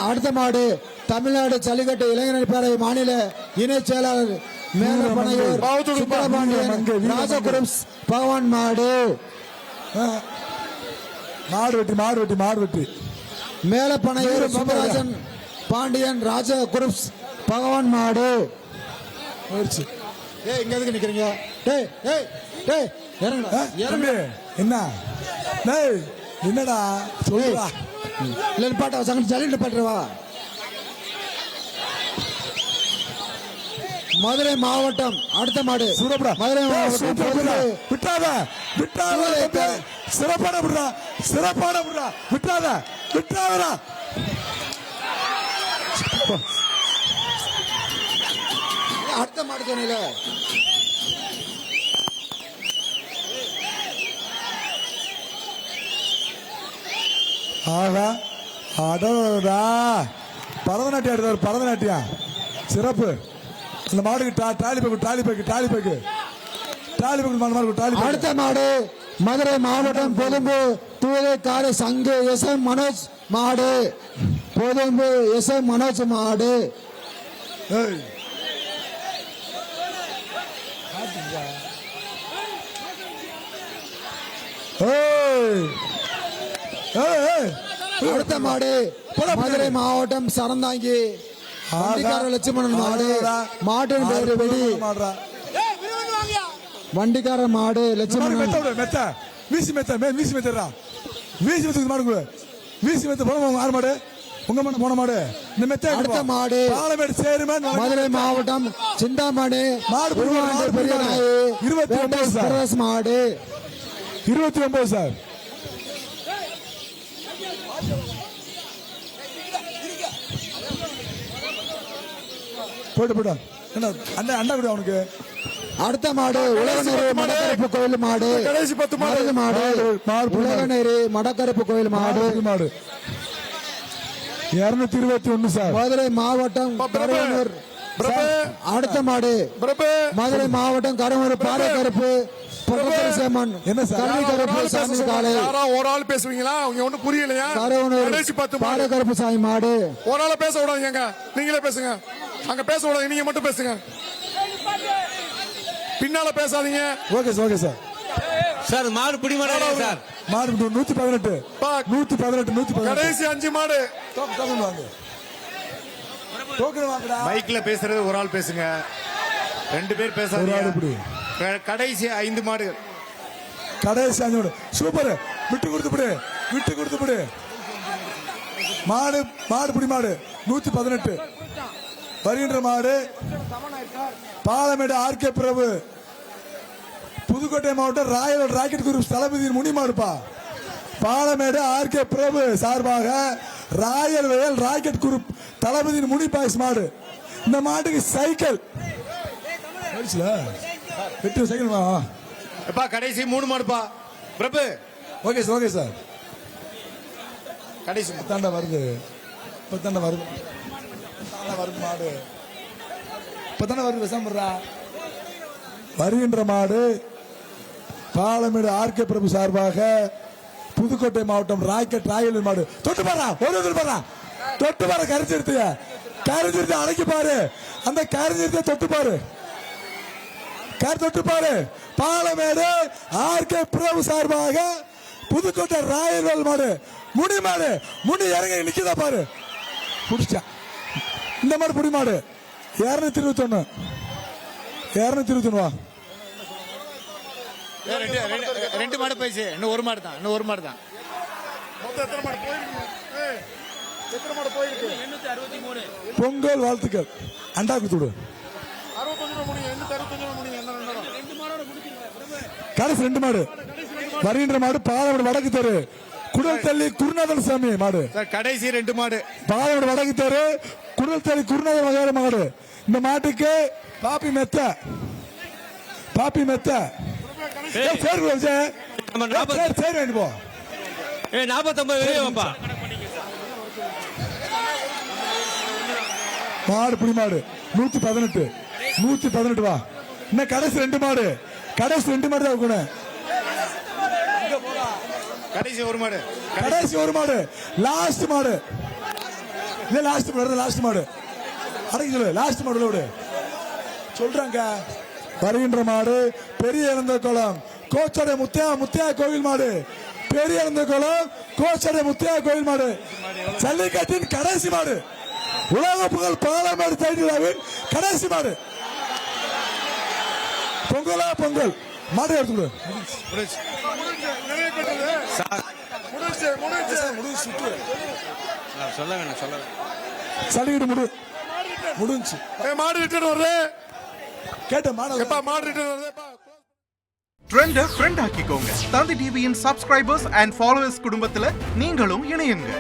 அடுத்த மாடு தமிழ்நாடு ஜல்லிக்கட்டு இளைஞர் பேரவை மாநில இணை செயலாளர் மேலப்பனையூர் சுப்பிரமணியன் ராஜகுரும்ஸ் பகவான் மாடு. மாடு வெட்டி மேலப்பனையூர் சுப்பராஜன் பாண்டியன் ராஜகுரும்ஸ் பகவான் மாடு. இங்க எதுக்கு நிக்கிறீங்க? என்னடா சொல்லுடா. பாட்டா ஜல்லிட்டு பாட்டுவா. மதுரை மாவட்டம் அடுத்த மாடு மதுரை மாவட்டம். விட்டாத சிறப்பான விட்டாத விட்டாதடா. அடுத்த மாடு சொன்னீங்க. ஆகா அடடா பரதநாட்டியம் ஆடுறாரு. பரதநாட்டியம் சிறப்பு. அந்த மாடுக்கு டாலி பேக்கு அடுத்த மாடு மதுரை மாவட்டம் பொதும்பு தூதை காடு சங்கு எஸ்எம் மனோஜ் மாடு. பொதும்பு எஸ்எம் மனோஜ் மாடு. அடுத்த மாடு மதுரை மாவட்டம் சரந்தாங்கி வண்டிக்கார லட்சுமணன் மாடு. மாட்டின் பேரு வெடி. வண்டிக்கார மாடு லட்சுமணன். வீசி மாடு உங்க போன மாடு. இந்த மெத்த அடுத்த மாடு பாலமேடு சேர்மன் மதுரை மாவட்டம் சிந்தாமணி மாடு பெரிய நாய் 29 மாடு. 29 சார். போட்டு அண்ணா கூட அவனுக்கு. அடுத்த மாடு உலகநேரி மடக்கருப்பு கோயில் மாடு. கடைசி 10 மாடு உலகநேரி மடக்கருப்பு கோயில் மாடு. 221 சார். மதுரை மாவட்டம் கருவனூர். அடுத்த மாடு மதுரை மாவட்டம் கருவனூர் பாறை கருப்பு என்ன ஒரு ஆள் பேசுவீங்களா? ஒண்ணு புரியலையா? பாறை கருப்பு சாமி மாடு. ஒரு ஆள பேச விடாதீங்க, நீங்களே பேசுங்க. அங்க பேச விடாதீங்க, நீங்க மட்டும் பேசுங்க. பின்னால பேசாதீங்க. Okay sir. சார் மாடு பிடி மாடு சார். மாடு 118 கடைசி 5 மாடு. மைக்ல பேசுறது ஒரு ஆள் பேசுங்க, 2 பேர் பேசாதீங்க. கடைசி 5 மாடு. சூப்பர். விட்டு கொடுத்து மாடு பிடி மாடு 118. வருகின்ற மாடு பாலமேடு ஆர்கே பிரபு புதுக்கோட்டை மாவட்டம் ராயல் ராக்கெட் குரூப் தளபதி முனி மாடுப்பா. பாலமேடு ஆர்கே பிரபு சார்பாக ராயல் வயல் ராக்கெட் குரூப் தளபதி முனி பாய்ஸ் மாடு. இந்த மாட்டுக்கு சைக்கிள் கடைசி 3 மாடுப்பா பிரபு. Okay sir. கடைசி தாண்டா வருது மாடு. வருகின்ற மாடு பாலமேடு ஆர்கே பிரபு சார்பாக புதுக்கோட்டை மாவட்டம் ராக்கெட் ராயல் மாடு. தொட்டு பாரு கரிஞ்சிருத்து அணைக்கு பாரு. அந்த கரிஞ்சிருத்த தொட்டு பாரு. பாலமேடு ஆர்கே பிரபு சார்பாக புதுக்கோட்டை ராயல் மாடு. முனி இறங்க நிக்கதா பாரு. புடிச்சா இந்த மாதிரி புடி மாடு 221. 221 வா. 2 மாடு போயிடுச்சு. இன்னும் ஒரு மாடு தான். பொங்கல் வாழ்த்துக்கள். அண்டா குத்துடு. கடைசி 2 மாடு. வருகின்ற மாடு பாலமேடு வடக்கு தெரு குடல் தள்ளி குருநாதன் சாமி மாடு. கடைசி 2 மாடு பாலமேடு வடக்கு தெரு குடல் தள்ளி குருநாதன் வகையான மாடு. இந்த மாட்டுக்கு பாப்பி மெத்த மாடு புடி மாடு 118 வா. இன்னும் கடைசி 2 மாடு தான் கூட. கடைசி 1 மாடு. லாஸ்ட் மாடு இது லாஸ்ட் மாடு, லாஸ்ட் மாடு. அடக்கி சொல்லு, லாஸ்ட் மாடுல விடு. சொல்றாங்க. வருகின்ற மாடு பெரிய இழந்த குளம் கோச்சடை முத்தியா கோவில் மாடு. பெரிய இழந்த குளம் கோச்சடை முத்தியா கோவில் மாடு. ஜல்லிக்கட்டின் கடைசி மாடு. உலக புகழ் பாலமேடு டைட்டில் கடைசி மாடு. பொங்கலா பொங்கல் மாடு எடுத்துக்கொடு. சொல்ல வேணாம் சொல்ல சளிக்கிட்டு முடிஞ்சு. மாடு ரிட்டர்ன் வருது. கேட்ட மாடு மாடு ரிட்டர்ன் வருது. ட்ரெண்ட ஃப்ரெண்ட் ஆக்கிக்கோங்க. தந்தி டிவியின் சப்ஸ்கிரைபர்ஸ் அண்ட் ஃபாலோவர்ஸ் குடும்பத்துல நீங்களும் இணையுங்க.